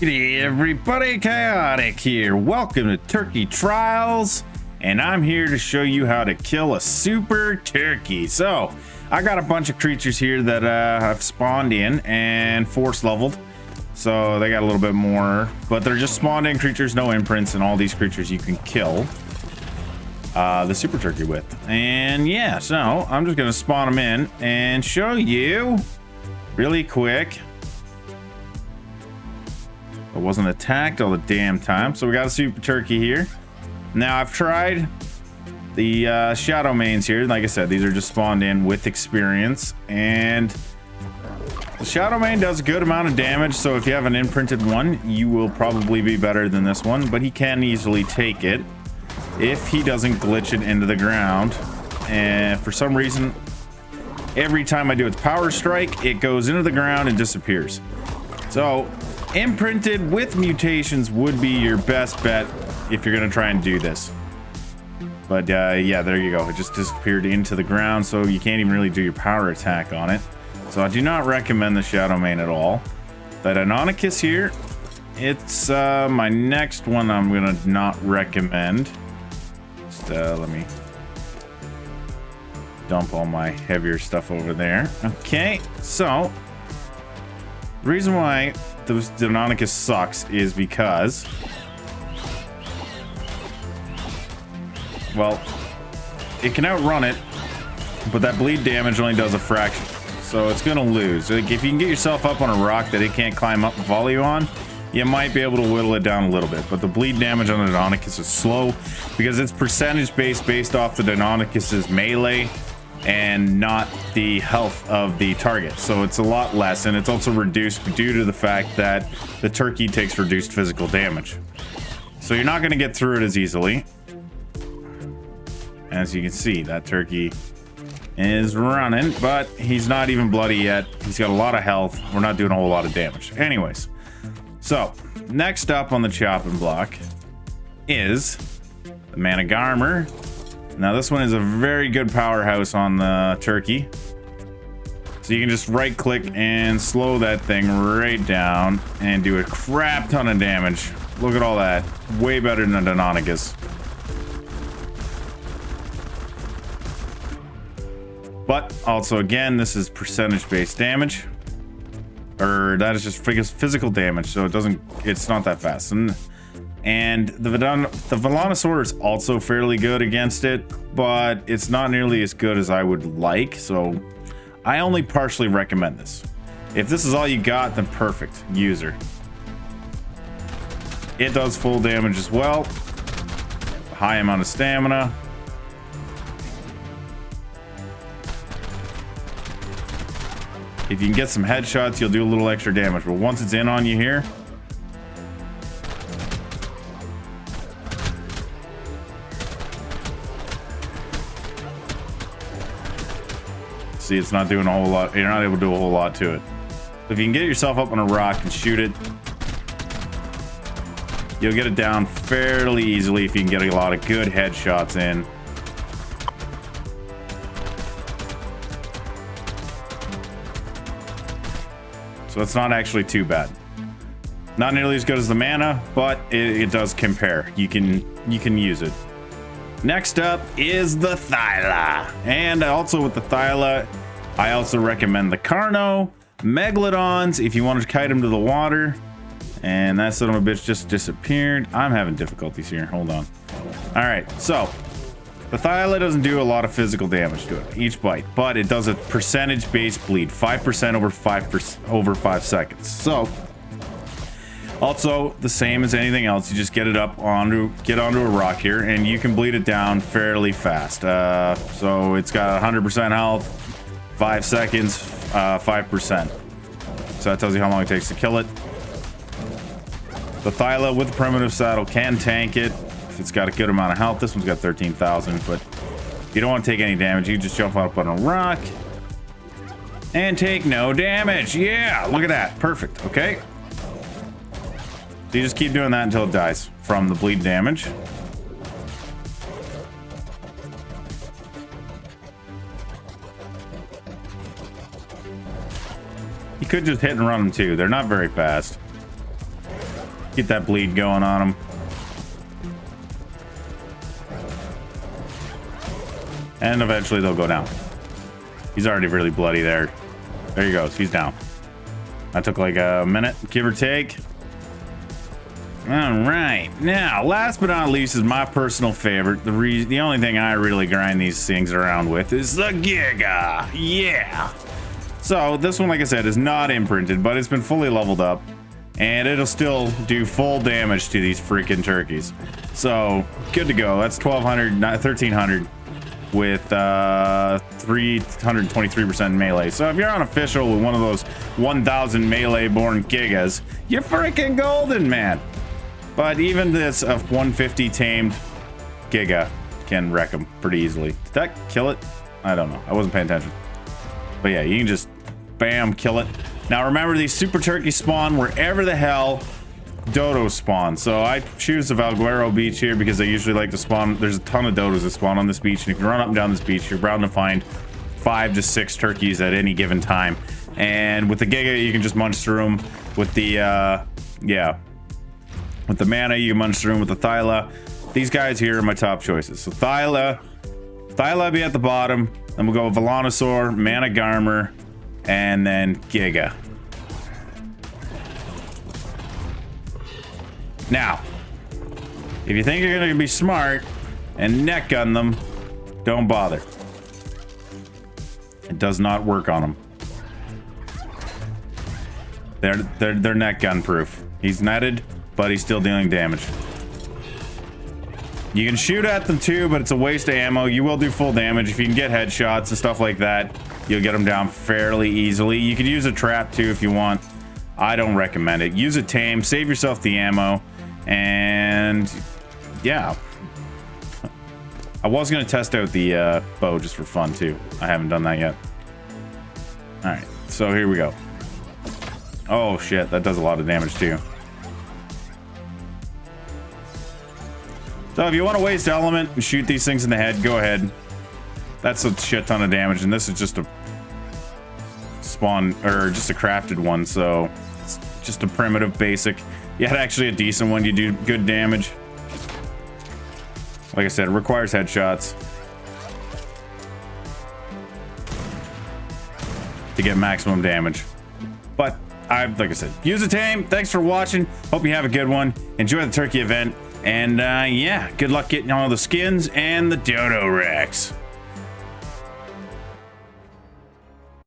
G'day everybody, Chaotic here. Welcome to Turkey Trials, and I'm here to show you how to kill a super turkey. So, I got a bunch of creatures here that I've spawned in and force leveled. So they got a little bit more, but they're just spawned in creatures, no imprints, and all these creatures you can kill the super turkey with. And yeah, so I'm just gonna spawn them in and show you really quick. I wasn't attacked all the damn time. So we got a super turkey here. Now I've tried the shadow mains here. Like I said, these are just spawned in with experience, and the shadow main does a good amount of damage. So if you have an imprinted one, you will probably be better than this one, but he can easily take it if he doesn't glitch it into the ground. And for some reason, every time I do its power strike, it goes into the ground and disappears. So imprinted with mutations would be your best bet if you're gonna try and do this. But yeah, there you go. It just disappeared into the ground, so you can't even really do your power attack on it. So I do not recommend the shadow main at all. But Anonicus here, it's my next one I'm gonna not recommend. Just let me dump all my heavier stuff over there. Okay, so the reason why the Anonicus sucks is because, well, it can outrun it, but that bleed damage only does a fraction, so it's gonna lose. Like, if you can get yourself up on a rock that it can't climb up and follow you on, you might be able to whittle it down a little bit, but the bleed damage on the Anonicus is slow because it's percentage based off the Anonicus's melee and not the health of the target. So it's a lot less, and it's also reduced due to the fact that the turkey takes reduced physical damage. So you're not going to get through it as easily. As you can see, that turkey is running, but he's not even bloody yet. He's got a lot of health. We're not doing a whole lot of damage. Anyways, so next up on the chopping block is the Ark Armor. Now this one is a very good powerhouse on the turkey. So you can just right click and slow that thing right down and do a crap ton of damage. Look at all that. Way better than the Anonicus. But also, again, this is percentage based damage. Or that is just physical damage, so it's not that fast. And the Velonosaur is also fairly good against it, but it's not nearly as good as I would like, so I only partially recommend this. If this is all you got, then perfect. User. It does full damage as well. High amount of stamina. If you can get some headshots, you'll do a little extra damage, but once it's in on you here, see, it's not doing a whole lot. You're not able to do a whole lot to it. If you can get yourself up on a rock and shoot it, you'll get it down fairly easily if you can get a lot of good headshots in. So it's not actually too bad. Not nearly as good as the mana, but it does compare. You can use it. Next up is the Thyla. And also with the Thyla, I also recommend the Carno, Megalodons, if you want to kite them to the water. And that son of a bitch just disappeared. I'm having difficulties here. Hold on. All right, so the Thyla doesn't do a lot of physical damage to it each bite, but it does a percentage-based bleed, 5% over 5 seconds. So also the same as anything else, you just get it up onto a rock here, and you can bleed it down fairly fast. So it's got 100% health, 5 seconds, 5%. So that tells you how long it takes to kill it. The Thyla with the primitive saddle can tank it if it's got a good amount of health. This one's got 13,000, but if you don't want to take any damage, you just jump up on a rock and take no damage. Yeah, look at that. Perfect. Okay. So you just keep doing that until it dies from the bleed damage. You could just hit and run them too. They're not very fast. Get that bleed going on him. And eventually they'll go down. He's already really bloody there. There he goes. He's down. That took like a minute, give or take. All right. Now, last but not least is my personal favorite. The only thing I really grind these things around with is the Giga. Yeah. So this one, like I said, is not imprinted, but it's been fully leveled up. And it'll still do full damage to these freaking turkeys. So, good to go. That's 1,300 with 323% melee. So if you're on official with one of those 1,000 melee born gigas, you're freaking golden, man. But even this 150 tamed giga can wreck them pretty easily. Did that kill it? I don't know. I wasn't paying attention. But yeah, you can just bam, kill it. Now remember, these super turkeys spawn wherever the hell dodos spawn. So I choose the Valguero beach here because they usually like to spawn. There's a ton of dodos that spawn on this beach, and if you run up and down this beach, you're bound to find 5 to 6 turkeys at any given time. And with the Giga, you can just munch through them. With the with the mana, you can munch through them. With the Thyla, these guys here are my top choices. So Thyla be at the bottom. Then we'll go with Velonosaur, Mana Garmer, and then Giga. Now, if you think you're gonna be smart and neck gun them, don't bother. It does not work on them. They're neck gun proof. He's netted, but he's still dealing damage. You can shoot at them too, but it's a waste of ammo. You will do full damage if you can get headshots and stuff like that. You'll get them down fairly easily. You could use a trap too if you want. I don't recommend it. Use a tame, save yourself the ammo. And yeah, I was gonna test out the bow just for fun too. I haven't done that yet. All right, so here we go. Oh shit, that does a lot of damage too. So if you want to waste element and shoot these things in the head, go ahead. That's a shit ton of damage, and this is just a spawn or just a crafted one, so it's just a primitive basic. You had actually a decent one, you do good damage. Like I said, it requires headshots to get maximum damage. But like I said, use a tame. Thanks for watching. Hope you have a good one. Enjoy the turkey event. And yeah, good luck getting all the skins and the dodo Rex.